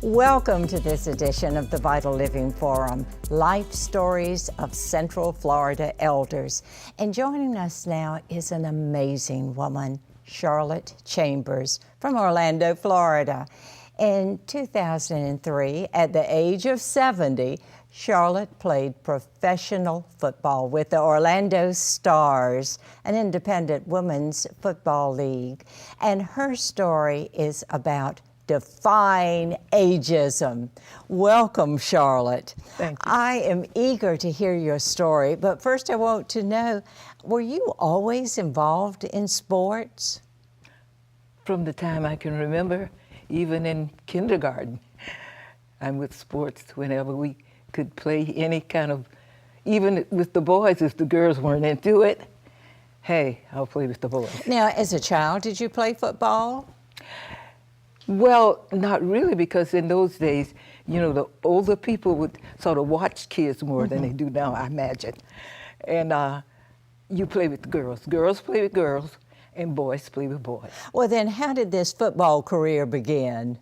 Welcome to this edition of the Vital Living Forum, Life Stories of Central Florida Elders. And joining us now is an amazing woman, Charlotte Chambers from Orlando, Florida. In 2003, at the age of 70, Charlotte played professional football with the Orlando Starz, an independent women's football league. And her story is about defying ageism. Welcome, Charlotte. Thank you. I am eager to hear your story, but first I want to know, were you always involved in sports? From the time I can remember, even in kindergarten, I'm with sports whenever we could play any kind of, even with the boys, if the girls weren't into it, hey, I'll play with the boys. Now, as a child, did you play football? Well, not really, because in those days, you know, the older people would sort of watch kids more than they do now, I imagine. And you play with girls. Girls play with girls, and boys play with boys. Well, then how did this football career begin?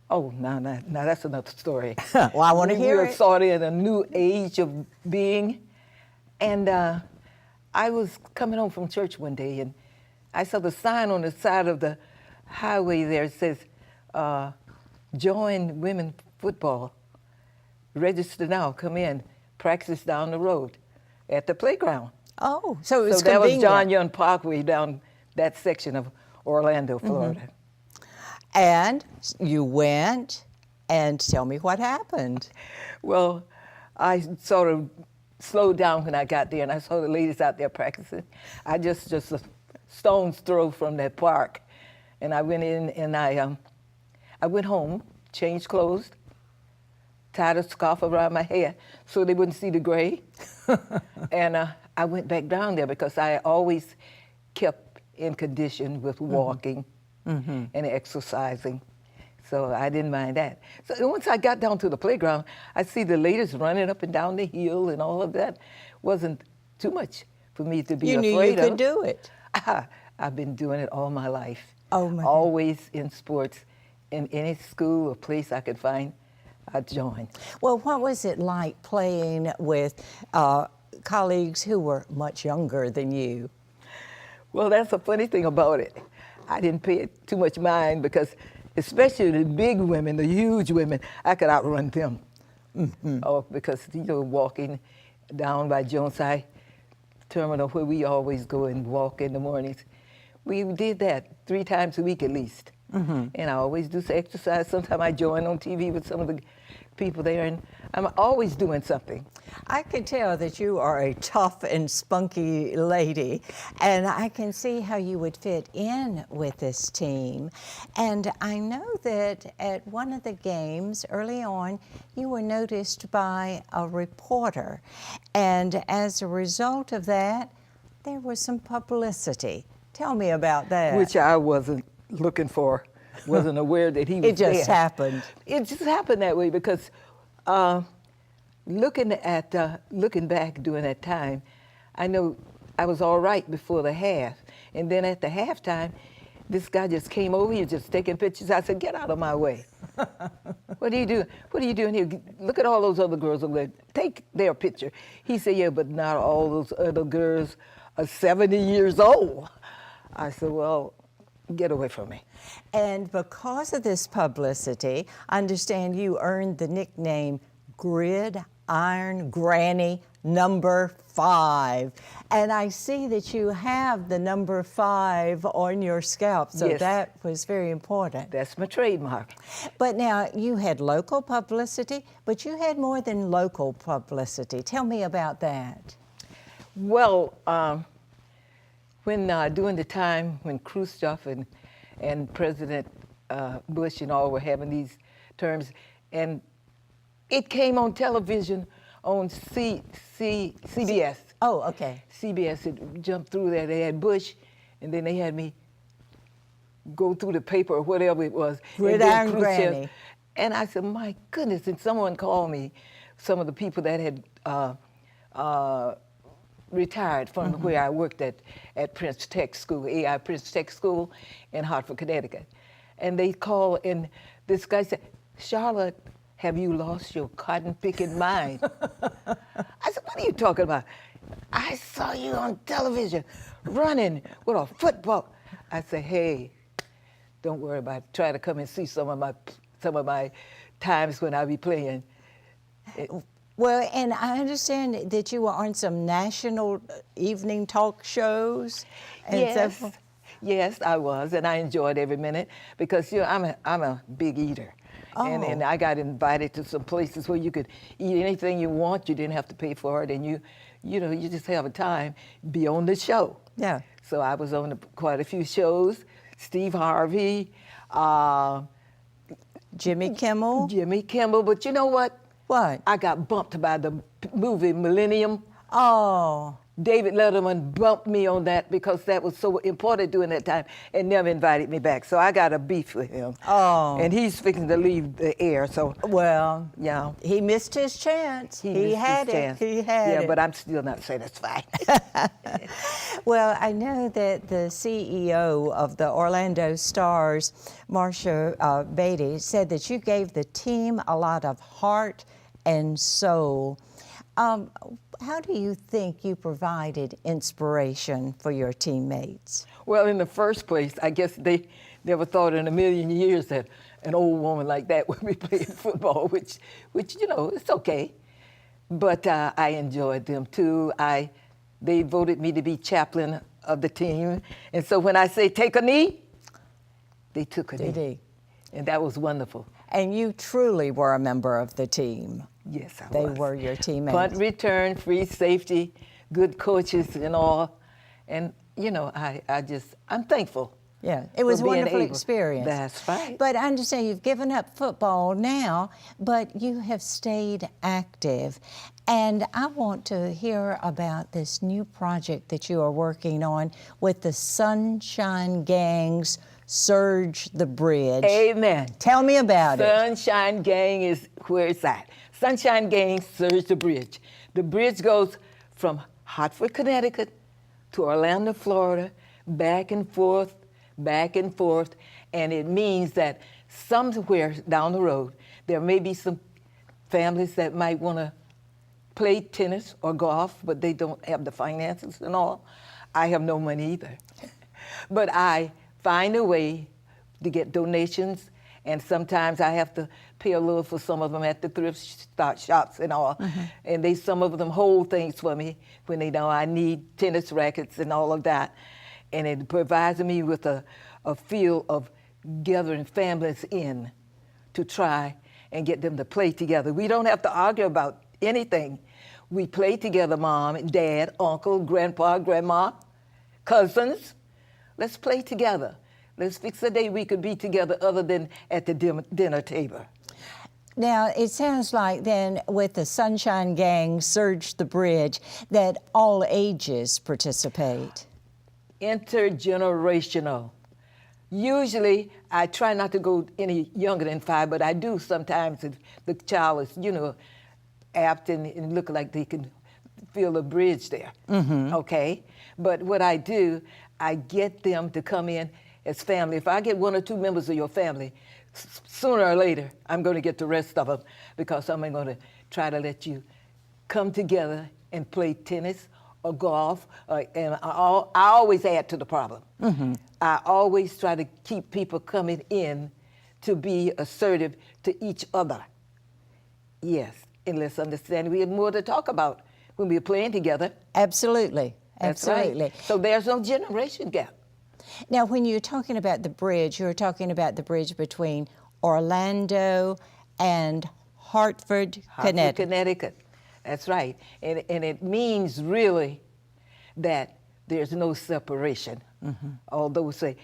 Oh, now that's another story. Well, I want to hear We were it. sort of in a new age of being. And I was coming home from church one day, and I saw the sign on the side of the highway there. It says, join women football. Register now, come in, practice down the road at the playground. Oh, so it was So that was convenient. John Young Parkway down that section of Orlando, Florida. And you went, and tell me what happened. Well, I sort of slowed down when I got there, and I saw the ladies out there practicing. I just a stone's throw from that park, and I went in and I went home, changed clothes, tied a scarf around my hair so they wouldn't see the gray, and I went back down there because I always kept in condition with walking and exercising. So I didn't mind that. So once I got down to the playground, I see the ladies running up and down the hill and all of that. Wasn't too much for me to be You afraid knew you of. could do it. I've been doing it all my life. Oh, my Always in sports. In any school or place I could find, I'd join. Well, what was it like playing with colleagues who were much younger than you? Well, that's a funny thing about it. I didn't pay it too much mind because especially the big women, the huge women, I could outrun them. Oh, because, you know, walking down by Joneside Terminal where we always go and walk in the mornings, we did that 3 times a week at least. And I always do some exercise. Sometimes I join on TV with some of the people there, and I'm always doing something. I can tell that you are a tough and spunky lady, and I can see how you would fit in with this team. And I know that at one of the games early on, you were noticed by a reporter, and as a result of that, there was some publicity. Tell me about that. Which I wasn't looking for, wasn't aware that he was It just there. happened. It just happened that way because looking back during that time, I know I was all right before the half. And then at the halftime, this guy just came over here just taking pictures. I said, get out of my way. What are you doing? What are you doing here? Look at all those other girls over there. Take their picture. He said, yeah, but not all those other girls are 70 years old. I said, well, get away from me. And because of this publicity, I understand you earned the nickname Gridiron Granny number 5. And I see that you have the number 5 on your scalp, so Yes. that was very important. That's my trademark. But now, you had local publicity, but you had more than local publicity. Tell me about that. Well, when during the time when Khrushchev and President Bush and all were having these terms, and it came on television on CBS. Oh, okay. CBS, it jumped through there. They had Bush, and then they had me go through the paper or whatever it was. and then Gridiron Khrushchev. Granny. And I said, my goodness, and someone called me, some of the people that had retired from where I worked at Prince Tech School, AI Prince Tech School in Hartford, Connecticut. And they called, and this guy said, Charlotte, have you lost your cotton-picking mind? I said, what are you talking about? I saw you on television running with a football. I said, hey, don't worry about it. Try to come and see some of my times when I be playing. Well, and I understand that you were on some national evening talk shows. And Yes, so, yes, I was, and I enjoyed every minute because I'm a big eater, and Oh. I got invited to some places where you could eat anything you want. You didn't have to pay for it, and you just have a time be on the show. Yeah. So I was on quite a few shows. Steve Harvey, Jimmy Kimmel. Jimmy Kimmel, but you know what? What? I got bumped by the movie Millennium. Oh. David Letterman bumped me on that because that was so important during that time and never invited me back. So I got a beef with him. Oh. And he's fixing to leave the air, so. Well, Yeah. he missed his chance. He missed had his it. chance. He had it. Yeah, but I'm still not satisfied. Well, I know that the CEO of the Orlando Starz, Marcia Beatty, said that you gave the team a lot of heart and soul. How do you think you provided inspiration for your teammates? Well, in the first place, I guess they never thought in a million years that an old woman like that would be playing football, which it's okay. But I enjoyed them too. They voted me to be chaplain of the team. And so when I say take a knee, they took a knee. And that was wonderful. And you truly were a member of the team. Yes, I was. They were your teammates. Punt return, free safety, good coaches and all. And, I'm thankful. Yeah, it was a for being wonderful able. experience. That's right. But I understand you've given up football now, but you have stayed active. And I want to hear about this new project that you are working on with the Sunshine Gang's Surge the Bridge. Amen. Tell me about it. Sunshine Gang is where it's at. Sunshine Gang Surge the Bridge. The bridge goes from Hartford, Connecticut to Orlando, Florida, back and forth, and it means that somewhere down the road, there may be some families that might want to play tennis or golf, but they don't have the finances and all. I have no money either. But I find a way to get donations, and sometimes I have to pay a little for some of them at the thrift shops and all. And some of them hold things for me when they know I need tennis rackets and all of that. And it provides me with a feel of gathering families in to try and get them to play together. We don't have to argue about anything. We play together, mom and dad, uncle, grandpa, grandma, cousins. Let's play together. Let's fix a day we could be together other than at the dinner table. Now, it sounds like then with the Sunshine Gang Surge the Bridge that all ages participate. Intergenerational. Usually, I try not to go any younger than 5, but I do sometimes if the child is, apt and look like they can feel the bridge there, okay? But what I do, I get them to come in as family. If I get 1 or 2 members of your family, sooner or later, I'm going to get the rest of them because I'm going to try to let you come together and play tennis or golf. And I always add to the problem. I always try to keep people coming in to be assertive to each other. Yes, and let's understand we have more to talk about when we're playing together. Absolutely. That's Absolutely. right. So there's no generation gap. Now, when you're talking about the bridge, you're talking about the bridge between Orlando and Hartford, Connecticut. That's right. And it means really that there's no separation. Although say,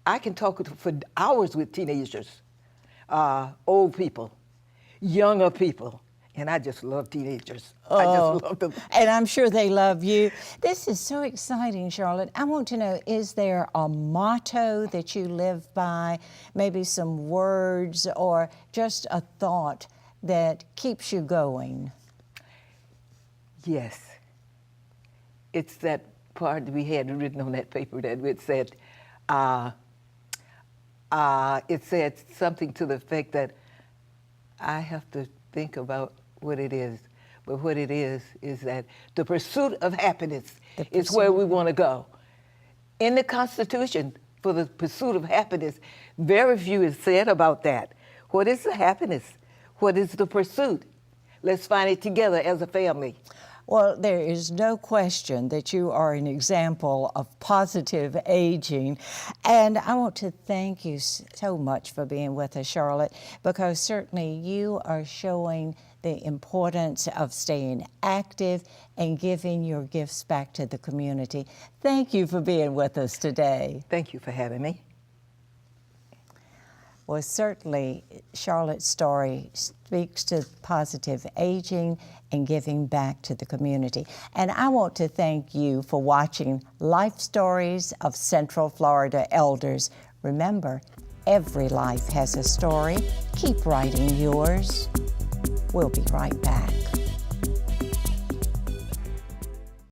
I can talk for hours with teenagers, old people, younger people, and I just love teenagers. I just love them. And I'm sure they love you. This is so exciting, Charlotte. I want to know, is there a motto that you live by, maybe some words or just a thought that keeps you going? Yes. It's that part that we had written on that paper that it said something to the effect that I have to think about what it is. But what it is that the pursuit of happiness is where we want to go. In the Constitution, for the pursuit of happiness, very few is said about that. What is the happiness? What is the pursuit? Let's find it together as a family. Well, there is no question that you are an example of positive aging. And I want to thank you so much for being with us, Charlotte, because certainly you are showing the importance of staying active and giving your gifts back to the community. Thank you for being with us today. Thank you for having me. Well, certainly Charlotte's story speaks to positive aging and giving back to the community. And I want to thank you for watching Life Stories of Central Florida Elders. Remember, every life has a story. Keep writing yours. We'll be right back.